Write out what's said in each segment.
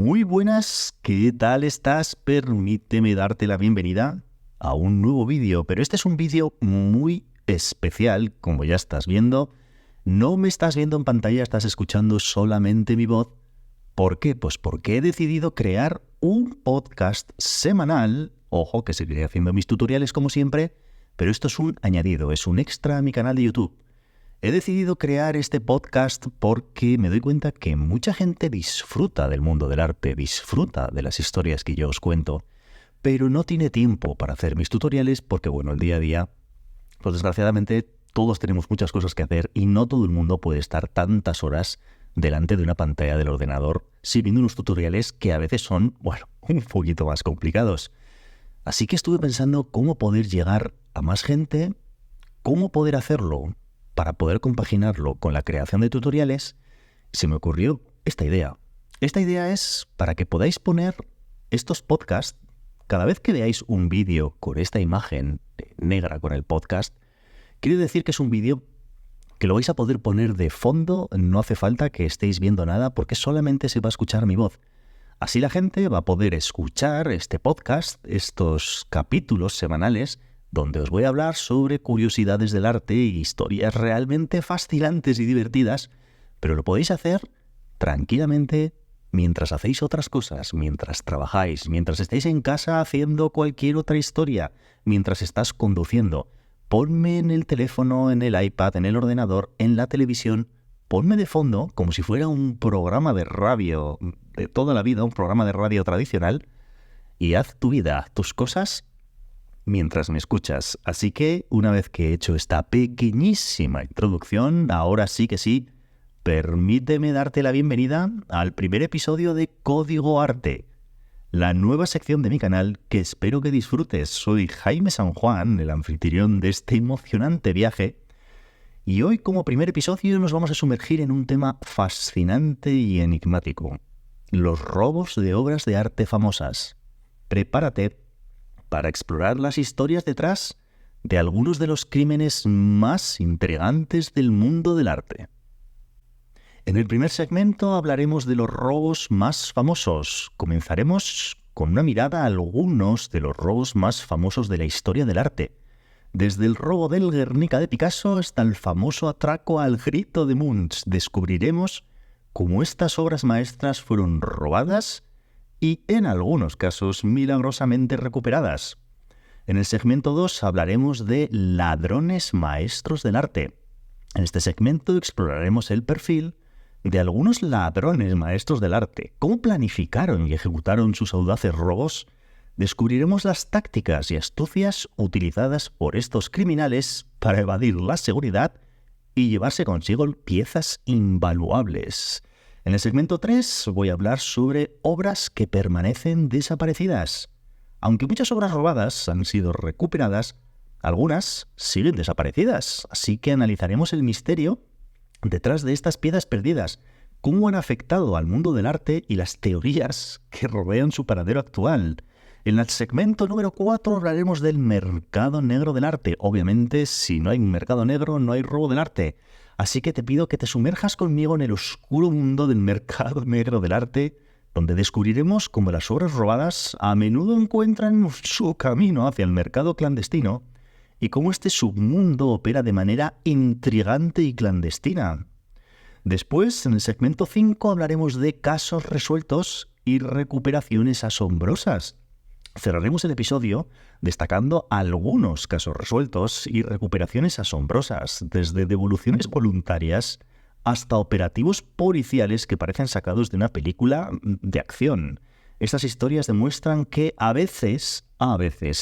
Muy buenas, ¿qué tal estás? Permíteme darte la bienvenida a un nuevo vídeo, pero este es un vídeo muy especial, como ya estás viendo. No me estás viendo en pantalla, estás escuchando solamente mi voz. ¿Por qué? Pues porque he decidido crear un podcast semanal. Ojo, que seguiré haciendo mis tutoriales como siempre, pero esto es un añadido, es un extra a mi canal de YouTube. He decidido crear este podcast porque me doy cuenta que mucha gente disfruta del mundo del arte, disfruta de las historias que yo os cuento, pero no tiene tiempo para hacer mis tutoriales porque, bueno, el día a día, pues desgraciadamente todos tenemos muchas cosas que hacer y no todo el mundo puede estar tantas horas delante de una pantalla del ordenador siguiendo unos tutoriales que a veces son, bueno, un poquito más complicados. Así que estuve pensando cómo poder llegar a más gente, cómo poder hacerlo para poder compaginarlo con la creación de tutoriales. Se me ocurrió esta idea. Esta idea es para que podáis poner estos podcasts, cada vez que veáis un vídeo con esta imagen negra con el podcast, quiere decir que es un vídeo que lo vais a poder poner de fondo, no hace falta que estéis viendo nada porque solamente se va a escuchar mi voz. Así la gente va a poder escuchar este podcast, estos capítulos semanales, donde os voy a hablar sobre curiosidades del arte y historias realmente fascinantes y divertidas, pero lo podéis hacer tranquilamente mientras hacéis otras cosas, mientras trabajáis, mientras estáis en casa haciendo cualquier otra historia, mientras estás conduciendo. Ponme en el teléfono, en el iPad, en el ordenador, en la televisión, ponme de fondo como si fuera un programa de radio de toda la vida, un programa de radio tradicional, y haz tu vida, tus cosas, mientras me escuchas. Así que, una vez que he hecho esta pequeñísima introducción, ahora sí que sí, permíteme darte la bienvenida al primer episodio de Código Arte, la nueva sección de mi canal que espero que disfrutes. Soy Jaime San Juan, el anfitrión de este emocionante viaje, y hoy como primer episodio nos vamos a sumergir en un tema fascinante y enigmático: los robos de obras de arte famosas. Prepárate para explorar las historias detrás de algunos de los crímenes más intrigantes del mundo del arte. En el primer segmento hablaremos de los robos más famosos. Comenzaremos con una mirada a algunos de los robos más famosos de la historia del arte. Desde el robo del Guernica de Picasso hasta el famoso atraco al Grito de Munch, descubriremos cómo estas obras maestras fueron robadas y, en algunos casos, milagrosamente recuperadas. En el segmento 2 hablaremos de ladrones maestros del arte. En este segmento exploraremos el perfil de algunos ladrones maestros del arte, cómo planificaron y ejecutaron sus audaces robos. Descubriremos las tácticas y astucias utilizadas por estos criminales para evadir la seguridad y llevarse consigo piezas invaluables. En el segmento 3 voy a hablar sobre obras que permanecen desaparecidas. Aunque muchas obras robadas han sido recuperadas, algunas siguen desaparecidas, así que analizaremos el misterio detrás de estas piezas perdidas, cómo han afectado al mundo del arte y las teorías que rodean su paradero actual. En el segmento número 4 hablaremos del mercado negro del arte. Obviamente, si no hay un mercado negro, no hay robo del arte. Así que te pido que te sumerjas conmigo en el oscuro mundo del mercado negro del arte, donde descubriremos cómo las obras robadas a menudo encuentran su camino hacia el mercado clandestino y cómo este submundo opera de manera intrigante y clandestina. Después, en el segmento 5, hablaremos de casos resueltos y recuperaciones asombrosas. Cerraremos el episodio destacando algunos casos resueltos y recuperaciones asombrosas, desde devoluciones voluntarias hasta operativos policiales que parecen sacados de una película de acción. Estas historias demuestran que a veces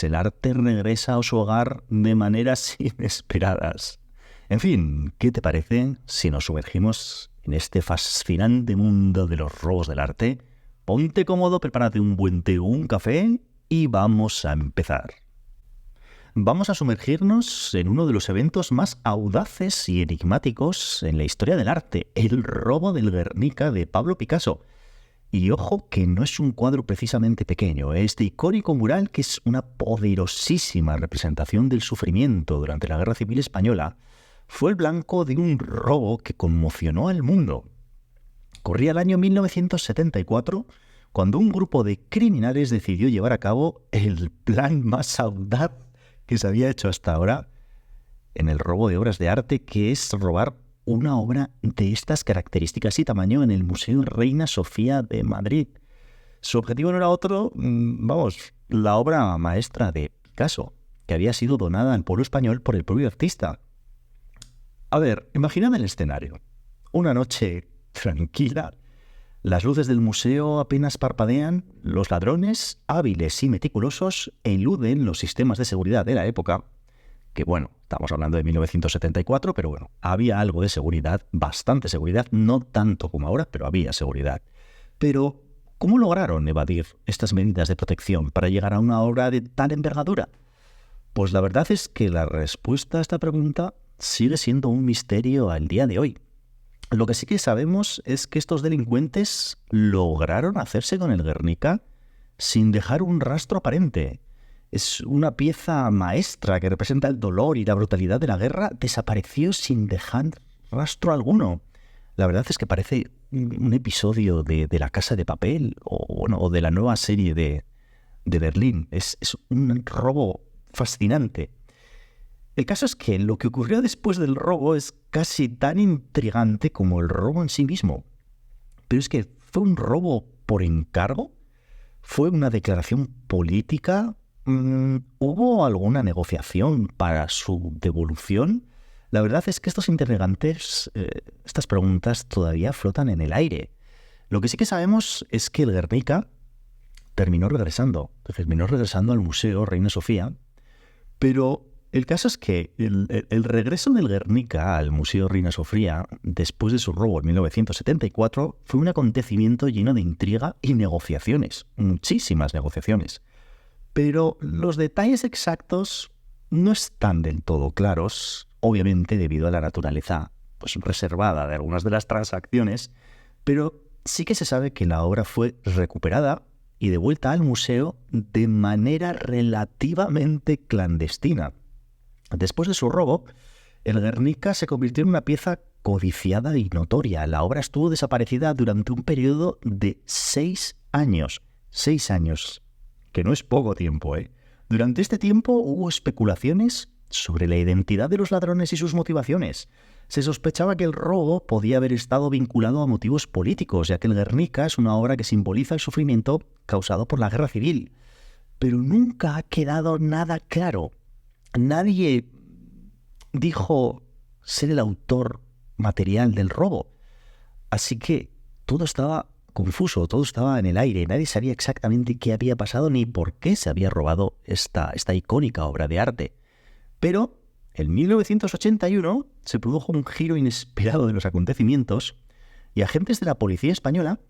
el arte regresa a su hogar de maneras inesperadas. En fin, ¿qué te parece si nos sumergimos en este fascinante mundo de los robos del arte? Ponte cómodo, prepárate un buen té o un café y vamos a empezar. Vamos a sumergirnos en uno de los eventos más audaces y enigmáticos en la historia del arte, el robo del Guernica de Pablo Picasso. Y ojo que no es un cuadro precisamente pequeño, este icónico mural, que es una poderosísima representación del sufrimiento durante la Guerra Civil Española, fue el blanco de un robo que conmocionó al mundo. Corría el año 1974, cuando un grupo de criminales decidió llevar a cabo el plan más audaz que se había hecho hasta ahora en el robo de obras de arte, que es robar una obra de estas características y tamaño en el Museo Reina Sofía de Madrid. Su objetivo no era otro, la obra maestra de Picasso, que había sido donada al pueblo español por el propio artista. A ver, imaginad el escenario. Una noche tranquila, las luces del museo apenas parpadean, los ladrones, hábiles y meticulosos, eluden los sistemas de seguridad de la época, que bueno, estamos hablando de 1974, pero bueno, había algo de seguridad, bastante seguridad, no tanto como ahora, pero había seguridad. Pero, ¿cómo lograron evadir estas medidas de protección para llegar a una obra de tal envergadura? Pues la verdad es que la respuesta a esta pregunta sigue siendo un misterio al día de hoy. Lo que sí que sabemos es que estos delincuentes lograron hacerse con el Guernica sin dejar un rastro aparente. Es una pieza maestra que representa el dolor y la brutalidad de la guerra, desapareció sin dejar rastro alguno. La verdad es que parece un episodio de La Casa de Papel o de la nueva serie de Berlín. Es un robo fascinante. El caso es que lo que ocurrió después del robo es casi tan intrigante como el robo en sí mismo. Pero es que fue un robo por encargo, fue una declaración política, ¿hubo alguna negociación para su devolución? La verdad es que estos interrogantes, estas preguntas todavía flotan en el aire. Lo que sí que sabemos es que el Guernica terminó regresando al Museo Reina Sofía, pero el caso es que el regreso del Guernica al Museo Reina Sofía, después de su robo en 1974, fue un acontecimiento lleno de intriga y negociaciones, muchísimas negociaciones. Pero los detalles exactos no están del todo claros, obviamente debido a la naturaleza reservada de algunas de las transacciones, pero sí que se sabe que la obra fue recuperada y devuelta al museo de manera relativamente clandestina. Después de su robo, el Guernica se convirtió en una pieza codiciada y notoria. La obra estuvo desaparecida durante un periodo de 6 años. 6 años, que no es poco tiempo, ¿eh? Durante este tiempo hubo especulaciones sobre la identidad de los ladrones y sus motivaciones. Se sospechaba que el robo podía haber estado vinculado a motivos políticos, ya que el Guernica es una obra que simboliza el sufrimiento causado por la guerra civil. Pero nunca ha quedado nada claro. Nadie dijo ser el autor material del robo. Así que todo estaba confuso, todo estaba en el aire. Nadie sabía exactamente qué había pasado ni por qué se había robado esta icónica obra de arte. Pero en 1981 se produjo un giro inesperado de los acontecimientos y agentes de la policía española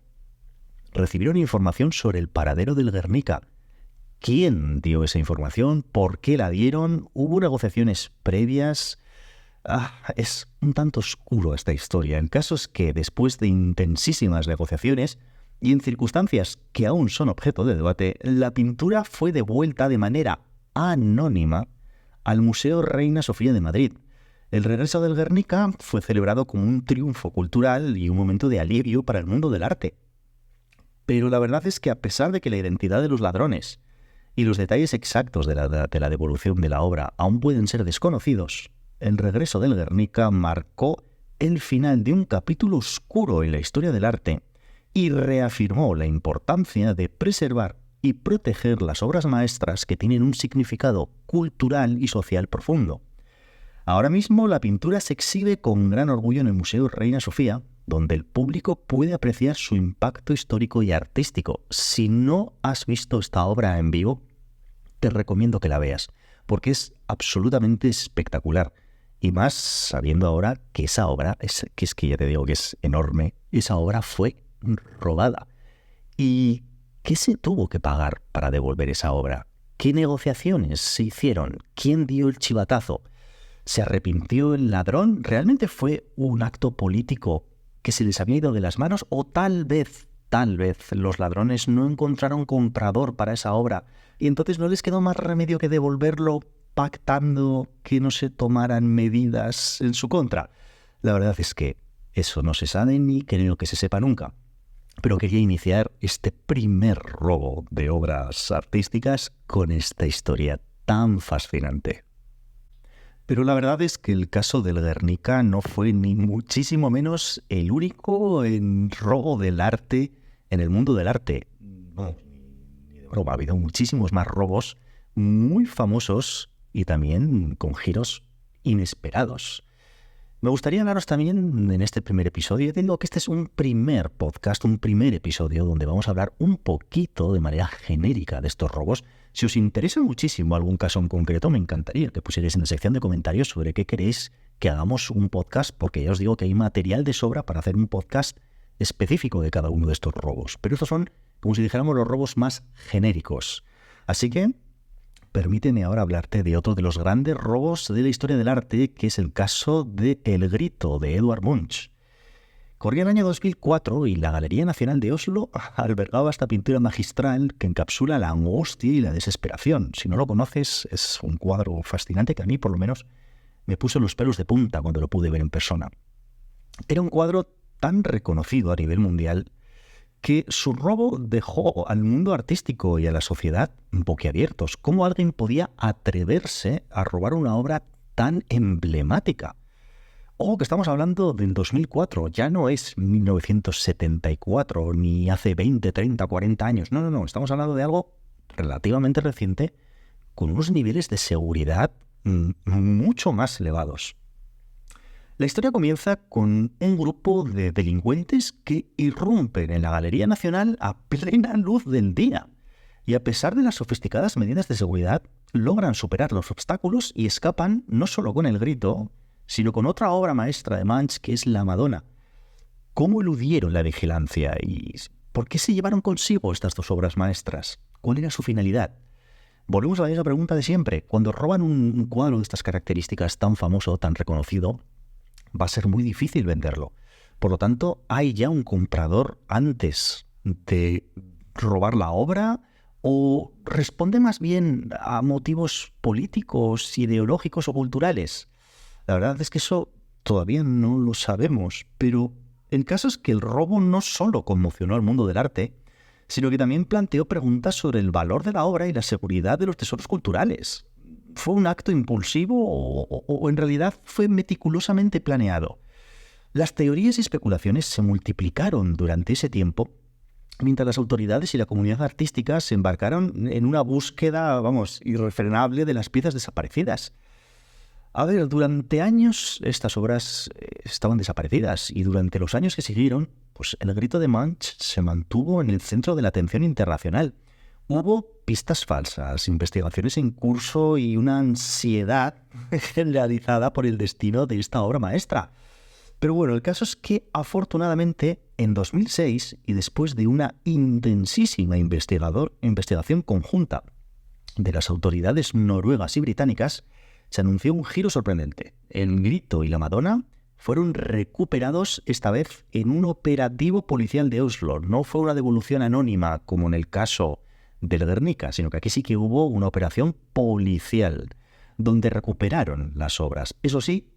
recibieron información sobre el paradero del Guernica. ¿Quién dio esa información? ¿Por qué la dieron? ¿Hubo negociaciones previas? Es un tanto oscuro esta historia. El caso es que después de intensísimas negociaciones y en circunstancias que aún son objeto de debate, la pintura fue devuelta de manera anónima al Museo Reina Sofía de Madrid. El regreso del Guernica fue celebrado como un triunfo cultural y un momento de alivio para el mundo del arte. Pero la verdad es que a pesar de que la identidad de los ladrones y los detalles exactos de la devolución de la obra aún pueden ser desconocidos, el regreso del Guernica marcó el final de un capítulo oscuro en la historia del arte y reafirmó la importancia de preservar y proteger las obras maestras que tienen un significado cultural y social profundo. Ahora mismo la pintura se exhibe con gran orgullo en el Museo Reina Sofía, donde el público puede apreciar su impacto histórico y artístico. Si no has visto esta obra en vivo, te recomiendo que la veas, porque es absolutamente espectacular. Y más sabiendo ahora que esa obra, que ya te digo que es enorme, esa obra fue robada. ¿Y qué se tuvo que pagar para devolver esa obra? ¿Qué negociaciones se hicieron? ¿Quién dio el chivatazo? ¿Se arrepintió el ladrón? ¿Realmente fue un acto político que se les había ido de las manos? ¿O tal vez los ladrones no encontraron comprador para esa obra y entonces no les quedó más remedio que devolverlo pactando que no se tomaran medidas en su contra? La verdad es que eso no se sabe ni creo que se sepa nunca. Pero quería iniciar este primer robo de obras artísticas con esta historia tan fascinante. Pero la verdad es que el caso del Guernica no fue ni muchísimo menos el único robo del arte en el mundo del arte. No, ni de broma, ha habido muchísimos más robos muy famosos y también con giros inesperados. Me gustaría hablaros también en este primer episodio. Digo que este es un primer podcast, un primer episodio donde vamos a hablar un poquito de manera genérica de estos robos. Si os interesa muchísimo algún caso en concreto, me encantaría que pusierais en la sección de comentarios sobre qué queréis que hagamos un podcast, porque ya os digo que hay material de sobra para hacer un podcast específico de cada uno de estos robos. Pero estos son, como si dijéramos, los robos más genéricos. Así que permíteme ahora hablarte de otro de los grandes robos de la historia del arte, que es el caso de El Grito, de Edvard Munch. Corría el año 2004 y la Galería Nacional de Oslo albergaba esta pintura magistral que encapsula la angustia y la desesperación. Si no lo conoces, es un cuadro fascinante que a mí, por lo menos, me puso los pelos de punta cuando lo pude ver en persona. Era un cuadro tan reconocido a nivel mundial que su robo dejó al mundo artístico y a la sociedad boquiabiertos. ¿Cómo alguien podía atreverse a robar una obra tan emblemática? Ojo, que estamos hablando del 2004, ya no es 1974, ni hace 20, 30, 40 años. No, estamos hablando de algo relativamente reciente, con unos niveles de seguridad mucho más elevados. La historia comienza con un grupo de delincuentes que irrumpen en la Galería Nacional a plena luz del día. Y a pesar de las sofisticadas medidas de seguridad, logran superar los obstáculos y escapan no solo con El Grito, sino con otra obra maestra de Munch, que es La Madonna. ¿Cómo eludieron la vigilancia? ¿Y por qué se llevaron consigo estas dos obras maestras? ¿Cuál era su finalidad? Volvemos a la misma pregunta de siempre. Cuando roban un cuadro de estas características tan famoso, tan reconocido, va a ser muy difícil venderlo. Por lo tanto, ¿hay ya un comprador antes de robar la obra? ¿O responde más bien a motivos políticos, ideológicos o culturales? La verdad es que eso todavía no lo sabemos, pero el caso es que el robo no solo conmocionó al mundo del arte, sino que también planteó preguntas sobre el valor de la obra y la seguridad de los tesoros culturales. ¿Fue un acto impulsivo o en realidad fue meticulosamente planeado? Las teorías y especulaciones se multiplicaron durante ese tiempo, mientras las autoridades y la comunidad artística se embarcaron en una búsqueda, irrefrenable de las piezas desaparecidas. A ver, durante años estas obras estaban desaparecidas y durante los años que siguieron, pues El Grito de Munch se mantuvo en el centro de la atención internacional. Hubo pistas falsas, investigaciones en curso y una ansiedad generalizada por el destino de esta obra maestra. Pero bueno, el caso es que afortunadamente en 2006, y después de una intensísima investigación conjunta de las autoridades noruegas y británicas, se anunció un giro sorprendente. El Grito y la Madonna fueron recuperados esta vez en un operativo policial de Oslo. No fue una devolución anónima como en el caso del Guernica, sino que aquí sí que hubo una operación policial donde recuperaron las obras. Eso sí,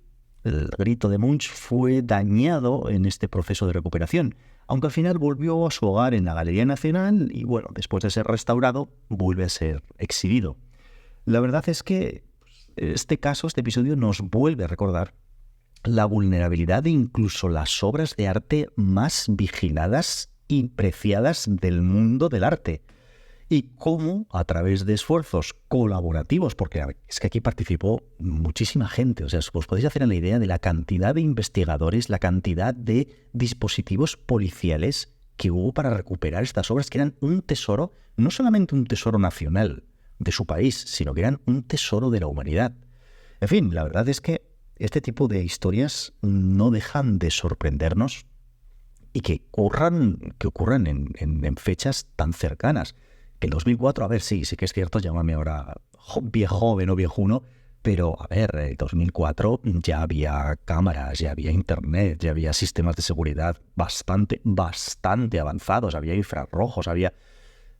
El Grito de Munch fue dañado en este proceso de recuperación, aunque al final volvió a su hogar en la Galería Nacional y bueno, después de ser restaurado, vuelve a ser exhibido. La verdad es que este episodio nos vuelve a recordar la vulnerabilidad de incluso las obras de arte más vigiladas y preciadas del mundo del arte. Y cómo, a través de esfuerzos colaborativos, porque es que aquí participó muchísima gente, o sea, os podéis hacer la idea de la cantidad de investigadores, la cantidad de dispositivos policiales que hubo para recuperar estas obras, que eran un tesoro, no solamente un tesoro nacional de su país, sino que eran un tesoro de la humanidad. En fin, la verdad es que este tipo de historias no dejan de sorprendernos y que ocurran en fechas tan cercanas. Que el 2004, a ver, sí que es cierto, llámame ahora joven o viejuno, pero a ver, en 2004 ya había cámaras, ya había internet, ya había sistemas de seguridad bastante avanzados, había infrarrojos, había...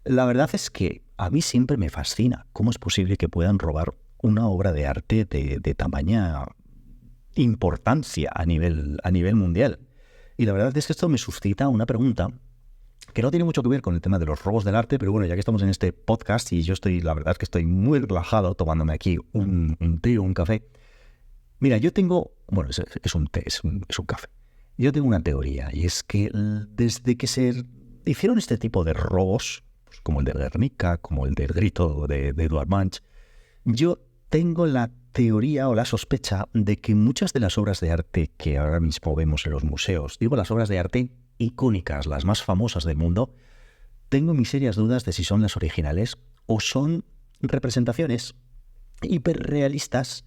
La verdad es que a mí siempre me fascina cómo es posible que puedan robar una obra de arte de tamaña importancia a nivel mundial. Y la verdad es que esto me suscita una pregunta que no tiene mucho que ver con el tema de los robos del arte, pero bueno, ya que estamos en este podcast y yo la verdad es que estoy muy relajado tomándome aquí un té o un café. Mira, yo tengo, bueno, es un té, es un café. Yo tengo una teoría y es que desde que se hicieron este tipo de robos, pues como el de Guernica, como el del grito de Edvard Munch, yo tengo la teoría o la sospecha de que muchas de las obras de arte que ahora mismo vemos en los museos, digo las obras de arte icónicas, las más famosas del mundo, tengo mis serias dudas de si son las originales o son representaciones hiperrealistas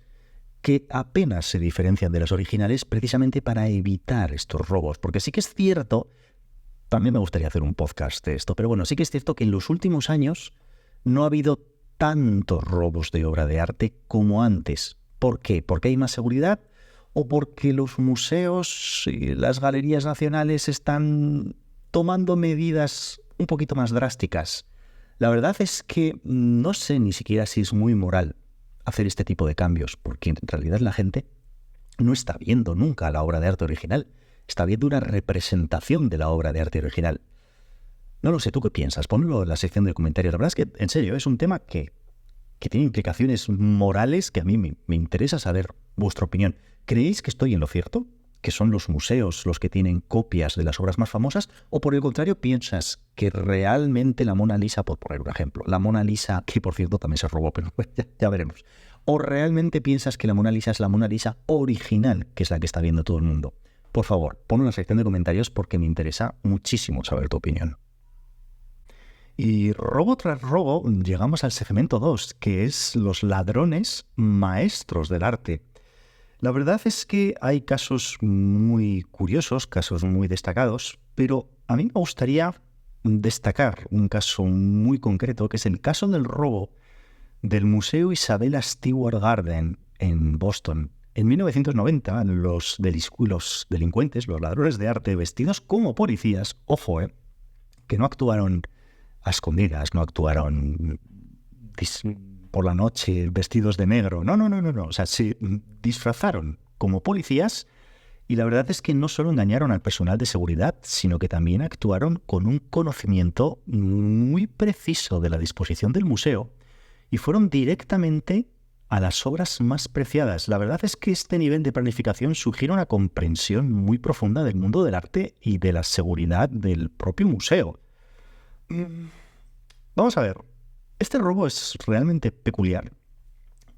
que apenas se diferencian de las originales precisamente para evitar estos robos. Porque sí que es cierto, también me gustaría hacer un podcast de esto, pero bueno, sí que es cierto que en los últimos años no ha habido tantos robos de obra de arte como antes. ¿Por qué? ¿Porque hay más seguridad? ¿O porque los museos y las galerías nacionales están tomando medidas un poquito más drásticas? La verdad es que no sé ni siquiera si es muy moral hacer este tipo de cambios, porque en realidad la gente no está viendo nunca la obra de arte original, está viendo una representación de la obra de arte original. No lo sé, ¿tú qué piensas? Ponlo en la sección de comentarios. La verdad es que, en serio, es un tema que tiene implicaciones morales que a mí me interesa saber vuestra opinión. ¿Creéis que estoy en lo cierto? ¿Que son los museos los que tienen copias de las obras más famosas? ¿O por el contrario piensas que realmente la Mona Lisa, por poner un ejemplo, la Mona Lisa, que por cierto también se robó, pero ya veremos, o realmente piensas que la Mona Lisa es la Mona Lisa original, que es la que está viendo todo el mundo? Por favor, ponlo en la sección de comentarios porque me interesa muchísimo saber tu opinión. Y robo tras robo llegamos al segmento 2, que es los ladrones maestros del arte. La verdad es que hay casos muy curiosos, casos muy destacados, pero a mí me gustaría destacar un caso muy concreto, que es el caso del robo del Museo Isabella Stewart Gardner en Boston. En 1990, los delincuentes, los ladrones de arte vestidos como policías, ojo, que no actuaron a escondidas, no actuaron por la noche vestidos de negro. No. O sea, se disfrazaron como policías y la verdad es que no solo engañaron al personal de seguridad, sino que también actuaron con un conocimiento muy preciso de la disposición del museo y fueron directamente a las obras más preciadas. La verdad es que este nivel de planificación sugiere una comprensión muy profunda del mundo del arte y de la seguridad del propio museo. Vamos a ver, este robo es realmente peculiar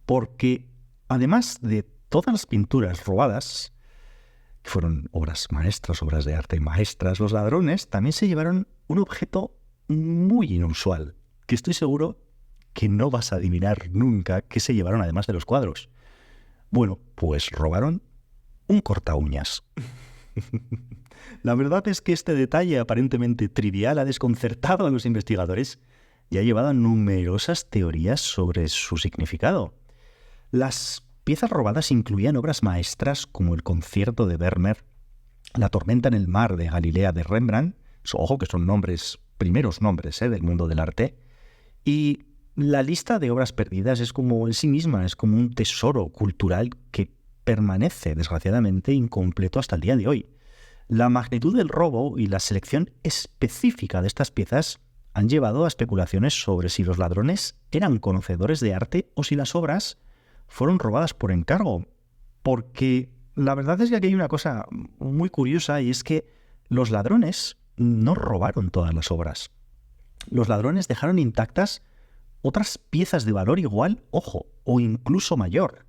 porque además de todas las pinturas robadas, que fueron obras maestras, obras de arte maestras, los ladrones también se llevaron un objeto muy inusual, que estoy seguro que no vas a adivinar nunca qué se llevaron además de los cuadros. Bueno, pues robaron un cortaúñas. La verdad es que este detalle aparentemente trivial ha desconcertado a los investigadores y ha llevado a numerosas teorías sobre su significado. Las piezas robadas incluían obras maestras como el concierto de Vermeer, La tormenta en el mar de Galilea de Rembrandt, ojo que son primeros nombres del mundo del arte, y la lista de obras perdidas es como en sí misma, es como un tesoro cultural que permanece desgraciadamente incompleto hasta el día de hoy. La magnitud del robo y la selección específica de estas piezas han llevado a especulaciones sobre si los ladrones eran conocedores de arte o si las obras fueron robadas por encargo. Porque la verdad es que aquí hay una cosa muy curiosa y es que los ladrones no robaron todas las obras. Los ladrones dejaron intactas otras piezas de valor igual, ojo, o incluso mayor.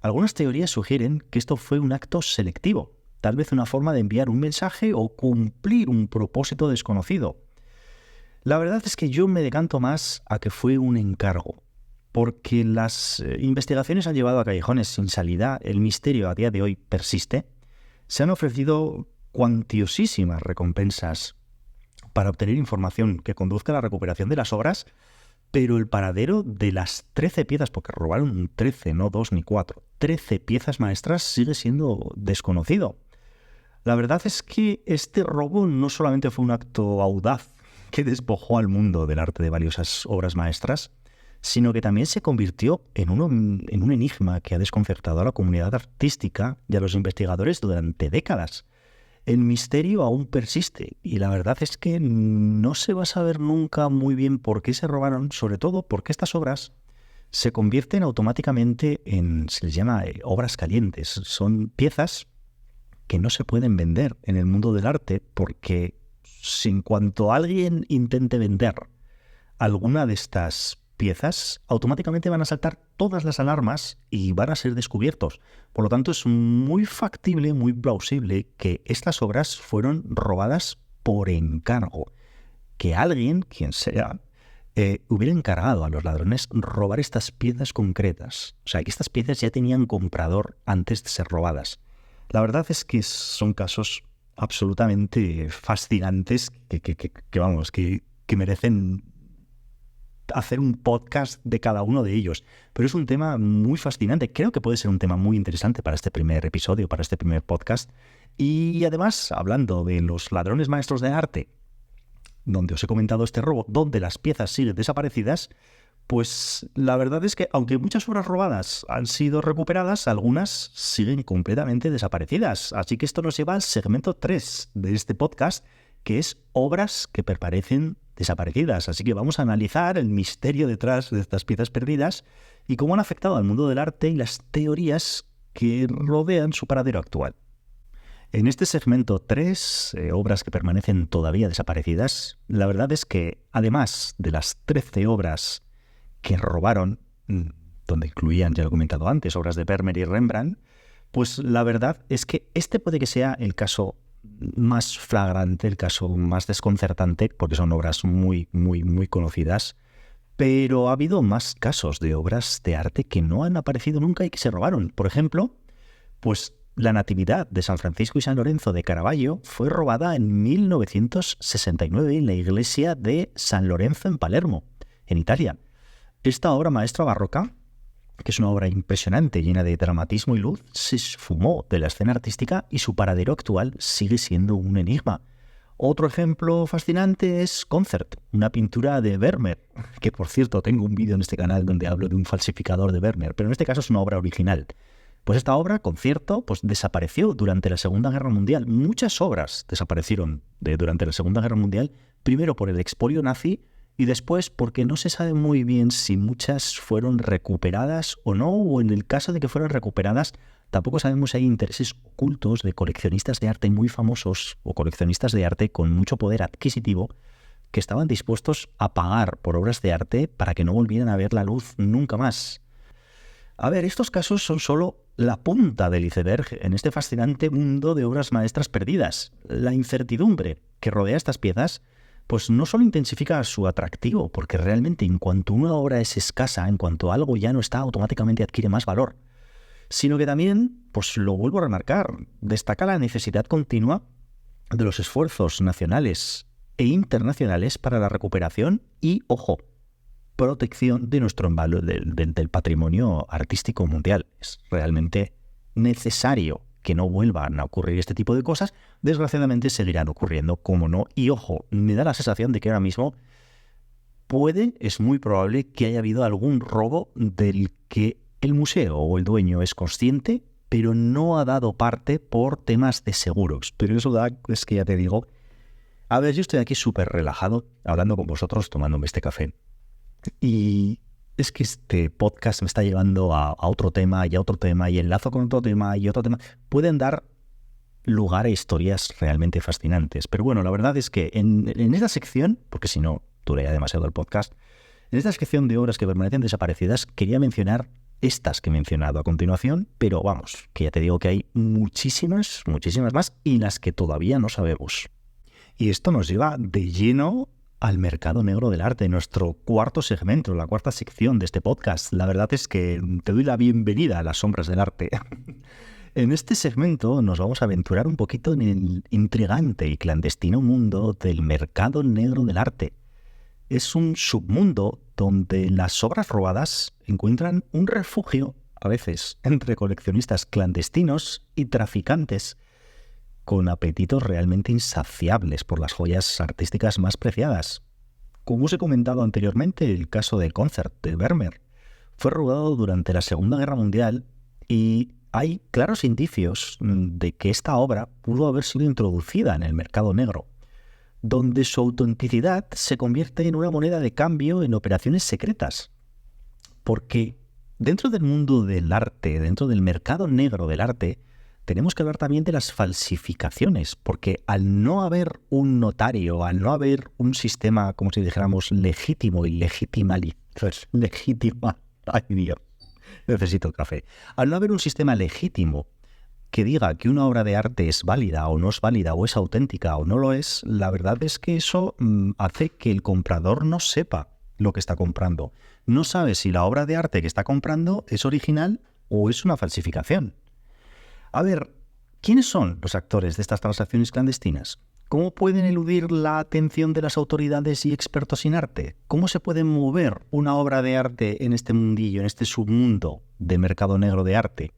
Algunas teorías sugieren que esto fue un acto selectivo, tal vez una forma de enviar un mensaje o cumplir un propósito desconocido. La verdad es que yo me decanto más a que fue un encargo, porque las investigaciones han llevado a callejones sin salida, el misterio a día de hoy persiste, se han ofrecido cuantiosísimas recompensas para obtener información que conduzca a la recuperación de las obras, pero el paradero de las 13 piezas, porque robaron 13, no 2 ni 4, 13 piezas maestras sigue siendo desconocido. La verdad es que este robo no solamente fue un acto audaz que despojó al mundo del arte de valiosas obras maestras, sino que también se convirtió en un enigma que ha desconcertado a la comunidad artística y a los investigadores durante décadas. El misterio aún persiste y la verdad es que no se va a saber nunca muy bien por qué se robaron, sobre todo porque estas obras se convierten automáticamente en, se les llama obras calientes. Son piezas que no se pueden vender en el mundo del arte porque si en cuanto alguien intente vender alguna de estas piezas, automáticamente van a saltar todas las alarmas y van a ser descubiertos. Por lo tanto, es muy factible, muy plausible que estas obras fueron robadas por encargo. Que alguien, quien sea, hubiera encargado a los ladrones robar estas piezas concretas. O sea, que estas piezas ya tenían comprador antes de ser robadas. La verdad es que son casos absolutamente fascinantes que merecen hacer un podcast de cada uno de ellos. Pero es un tema muy fascinante. Creo que puede ser un tema muy interesante para este primer episodio, para este primer podcast. Y además, hablando de los ladrones maestros de arte, donde os he comentado este robo, donde las piezas siguen desaparecidas, pues la verdad es que aunque muchas obras robadas han sido recuperadas, algunas siguen completamente desaparecidas. Así que esto nos lleva al segmento 3 de este podcast, que es obras que permanecen desaparecidas. Así que vamos a analizar el misterio detrás de estas piezas perdidas y cómo han afectado al mundo del arte y las teorías que rodean su paradero actual. En este segmento 3, obras que permanecen todavía desaparecidas, la verdad es que además de las 13 obras que robaron, donde incluían, ya lo he comentado antes, obras de Vermeer y Rembrandt, pues la verdad es que este puede que sea el caso más flagrante, el caso más desconcertante, porque son obras muy, muy, muy conocidas, pero ha habido más casos de obras de arte que no han aparecido nunca y que se robaron. Por ejemplo, pues la Natividad de San Francisco y San Lorenzo de Caravaggio fue robada en 1969 en la iglesia de San Lorenzo en Palermo, en Italia. Esta obra maestra barroca, que es una obra impresionante, llena de dramatismo y luz, se esfumó de la escena artística y su paradero actual sigue siendo un enigma. Otro ejemplo fascinante es Concert, una pintura de Vermeer, que por cierto tengo un vídeo en este canal donde hablo de un falsificador de Vermeer, pero en este caso es una obra original. Pues esta obra, Concierto, pues desapareció durante la Segunda Guerra Mundial. Muchas obras desaparecieron durante la Segunda Guerra Mundial, primero por el expolio nazi, y después porque no se sabe muy bien si muchas fueron recuperadas o no, o en el caso de que fueran recuperadas, tampoco sabemos si hay intereses ocultos de coleccionistas de arte muy famosos o coleccionistas de arte con mucho poder adquisitivo que estaban dispuestos a pagar por obras de arte para que no volvieran a ver la luz nunca más. A ver, estos casos son solo la punta del iceberg en este fascinante mundo de obras maestras perdidas. La incertidumbre que rodea estas piezas pues no solo intensifica su atractivo, porque realmente en cuanto una obra es escasa, en cuanto algo ya no está, automáticamente adquiere más valor, sino que también, pues lo vuelvo a remarcar, destaca la necesidad continua de los esfuerzos nacionales e internacionales para la recuperación y, ojo, protección de nuestro del patrimonio artístico mundial. Es realmente necesario que no vuelvan a ocurrir este tipo de cosas. Desgraciadamente seguirán ocurriendo, como no. Y ojo, me da la sensación de que ahora mismo es muy probable que haya habido algún robo del que el museo o el dueño es consciente, pero no ha dado parte por temas de seguros. Pero eso es que ya te digo, a ver, yo estoy aquí súper relajado, hablando con vosotros, tomándome este café. Y es que este podcast me está llevando a otro tema y a otro tema y enlazo con otro tema y otro tema. Pueden dar lugar a historias realmente fascinantes. Pero bueno, la verdad es que en esta sección, porque si no duraría demasiado el podcast, en esta sección de obras que permanecen desaparecidas quería mencionar estas que he mencionado a continuación, pero vamos, que ya te digo que hay muchísimas, muchísimas más y las que todavía no sabemos. Y esto nos lleva de lleno al mercado negro del arte, nuestro cuarto segmento, la cuarta sección de este podcast. La verdad es que te doy la bienvenida a las sombras del arte. En este segmento nos vamos a aventurar un poquito en el intrigante y clandestino mundo del mercado negro del arte. Es un submundo donde las obras robadas encuentran un refugio, a veces, entre coleccionistas clandestinos y traficantes con apetitos realmente insaciables por las joyas artísticas más preciadas. Como os he comentado anteriormente, el caso de Concert de Vermeer fue robado durante la Segunda Guerra Mundial y hay claros indicios de que esta obra pudo haber sido introducida en el mercado negro, donde su autenticidad se convierte en una moneda de cambio en operaciones secretas. Porque dentro del mundo del arte, dentro del mercado negro del arte, tenemos que hablar también de las falsificaciones, porque al no haber un notario, al no haber un sistema, como si dijéramos, legítimo y legitima, ay Dios, necesito el café. Al no haber un sistema legítimo que diga que una obra de arte es válida o no es válida, o es auténtica o no lo es, la verdad es que eso hace que el comprador no sepa lo que está comprando. No sabe si la obra de arte que está comprando es original o es una falsificación. A ver, ¿quiénes son los actores de estas transacciones clandestinas? ¿Cómo pueden eludir la atención de las autoridades y expertos en arte? ¿Cómo se puede mover una obra de arte en este mundillo, en este submundo de mercado negro de arte?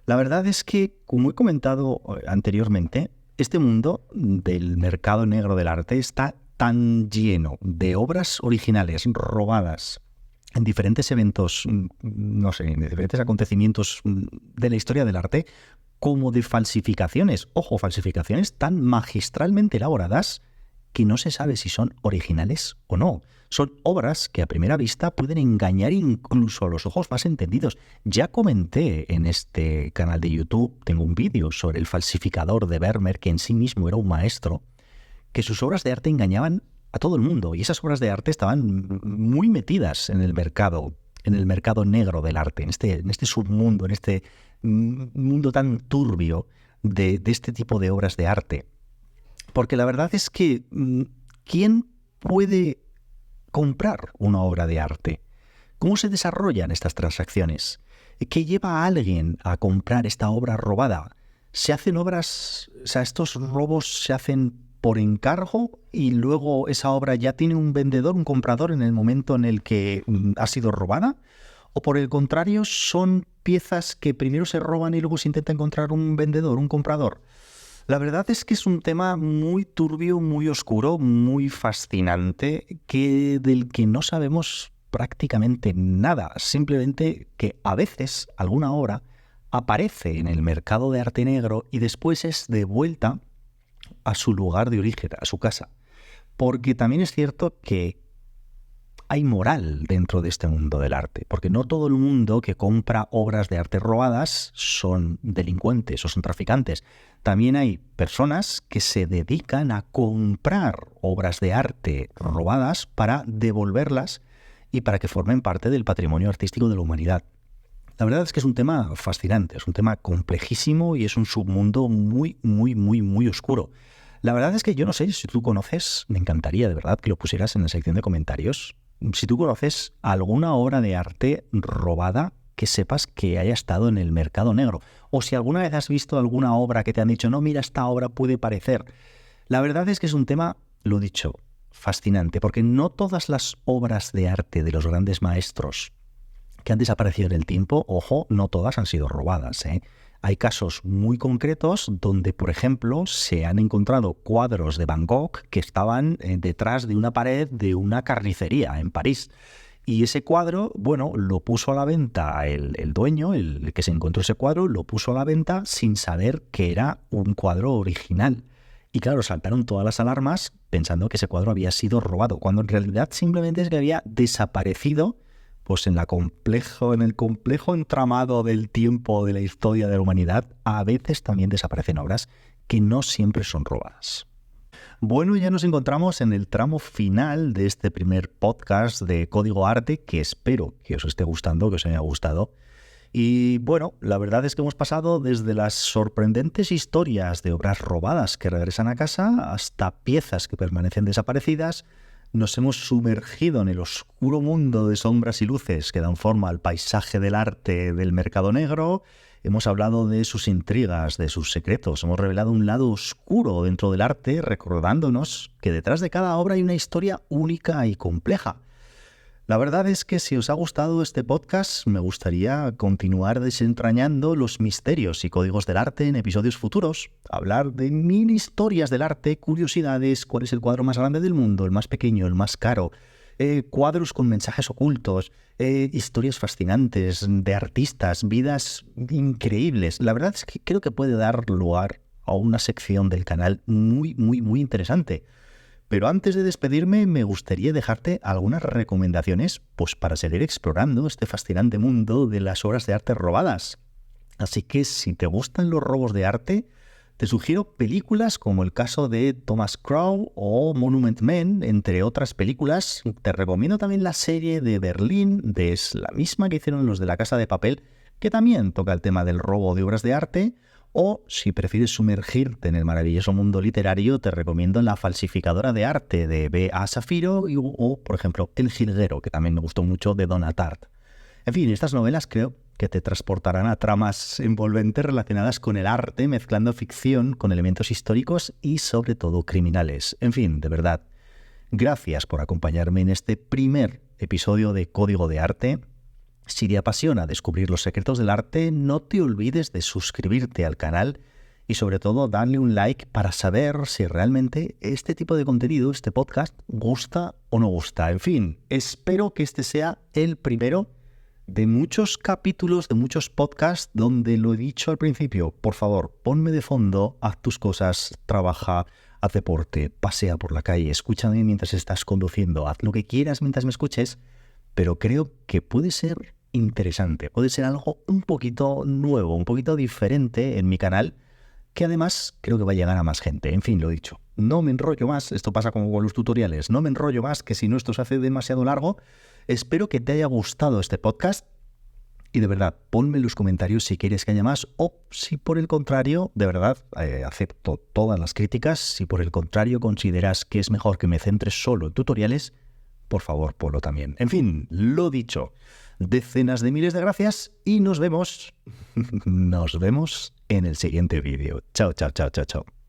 La verdad es que, como he comentado anteriormente, este mundo del mercado negro del arte está tan lleno de obras originales robadas en diferentes eventos, no sé, en diferentes acontecimientos de la historia del arte, como de falsificaciones. Ojo, falsificaciones tan magistralmente elaboradas que no se sabe si son originales o no. Son obras que a primera vista pueden engañar incluso a los ojos más entendidos. Ya comenté en este canal de YouTube, tengo un vídeo sobre el falsificador de Vermeer, que en sí mismo era un maestro, que sus obras de arte engañaban a todo el mundo, y esas obras de arte estaban muy metidas en el mercado negro del arte, en este submundo, en este mundo tan turbio de este tipo de obras de arte. Porque la verdad es que ¿quién puede comprar una obra de arte? ¿Cómo se desarrollan estas transacciones? ¿Qué lleva a alguien a comprar esta obra robada? ¿Se hacen obras, o sea, estos robos se hacen por encargo y luego esa obra ya tiene un vendedor, un comprador en el momento en el que ha sido robada? ¿O por el contrario, son piezas que primero se roban y luego se intenta encontrar un vendedor, un comprador? La verdad es que es un tema muy turbio, muy oscuro, muy fascinante, del que no sabemos prácticamente nada. Simplemente que a veces alguna obra aparece en el mercado de arte negro y después es devuelta a su lugar de origen, a su casa. Porque también es cierto que hay moral dentro de este mundo del arte, porque no todo el mundo que compra obras de arte robadas son delincuentes o son traficantes. También hay personas que se dedican a comprar obras de arte robadas para devolverlas y para que formen parte del patrimonio artístico de la humanidad. La verdad es que es un tema fascinante, es un tema complejísimo y es un submundo muy, muy, muy, muy oscuro. La verdad es que yo no sé si tú conoces, me encantaría de verdad que lo pusieras en la sección de comentarios, si tú conoces alguna obra de arte robada que sepas que haya estado en el mercado negro, o si alguna vez has visto alguna obra que te han dicho, no, mira, esta obra puede parecer. La verdad es que es un tema, lo dicho, fascinante, porque no todas las obras de arte de los grandes maestros que han desaparecido en el tiempo, ojo, no todas han sido robadas, ¿eh? Hay casos muy concretos donde, por ejemplo, se han encontrado cuadros de Van Gogh que estaban detrás de una pared de una carnicería en París. Y ese cuadro, bueno, lo puso a la venta el dueño, el que se encontró ese cuadro, lo puso a la venta sin saber que era un cuadro original. Y claro, saltaron todas las alarmas pensando que ese cuadro había sido robado, cuando en realidad simplemente es que había desaparecido pues en el complejo entramado del tiempo de la historia de la humanidad. A veces también desaparecen obras que no siempre son robadas. Bueno, ya nos encontramos en el tramo final de este primer podcast de Código Arte, que espero que os esté gustando, que os haya gustado. Y bueno, la verdad es que hemos pasado desde las sorprendentes historias de obras robadas que regresan a casa hasta piezas que permanecen desaparecidas. Nos hemos sumergido en el oscuro mundo de sombras y luces que dan forma al paisaje del arte del mercado negro. Hemos hablado de sus intrigas, de sus secretos. Hemos revelado un lado oscuro dentro del arte, recordándonos que detrás de cada obra hay una historia única y compleja. La verdad es que si os ha gustado este podcast, me gustaría continuar desentrañando los misterios y códigos del arte en episodios futuros. Hablar de 1000 historias del arte, curiosidades, cuál es el cuadro más grande del mundo, el más pequeño, el más caro, cuadros con mensajes ocultos, historias fascinantes de artistas, vidas increíbles. La verdad es que creo que puede dar lugar a una sección del canal muy, muy, muy interesante. Pero antes de despedirme, me gustaría dejarte algunas recomendaciones pues, para seguir explorando este fascinante mundo de las obras de arte robadas. Así que si te gustan los robos de arte, te sugiero películas como el caso de Thomas Crown o Monument Men, entre otras películas. Te recomiendo también la serie de Berlín, es la misma que hicieron los de La Casa de Papel, que también toca el tema del robo de obras de arte. O, si prefieres sumergirte en el maravilloso mundo literario, te recomiendo La falsificadora de arte de B.A. Safiro o, por ejemplo, El jilguero, que también me gustó mucho, de Donna Tartt. En fin, estas novelas creo que te transportarán a tramas envolventes relacionadas con el arte, mezclando ficción con elementos históricos y, sobre todo, criminales. En fin, de verdad, gracias por acompañarme en este primer episodio de Código de Arte. Si te apasiona descubrir los secretos del arte, no te olvides de suscribirte al canal y sobre todo darle un like para saber si realmente este tipo de contenido, este podcast, gusta o no gusta. En fin, espero que este sea el primero de muchos capítulos, de muchos podcasts donde lo he dicho al principio. Por favor, ponme de fondo, haz tus cosas, trabaja, haz deporte, pasea por la calle, escúchame mientras estás conduciendo, haz lo que quieras mientras me escuches, pero creo que puede ser interesante, puede ser algo un poquito nuevo, un poquito diferente en mi canal, que además creo que va a llegar a más gente. En fin, lo dicho, no me enrollo más, esto pasa como con los tutoriales, no me enrollo más, que si no esto se hace demasiado largo. Espero que te haya gustado este podcast y de verdad, ponme en los comentarios si quieres que haya más o si por el contrario, de verdad, acepto todas las críticas. Si por el contrario consideras que es mejor que me centre solo en tutoriales, por favor, ponlo también. En fin, lo dicho, decenas de miles de gracias y nos vemos en el siguiente vídeo. Chao, chao, chao, chao, chao.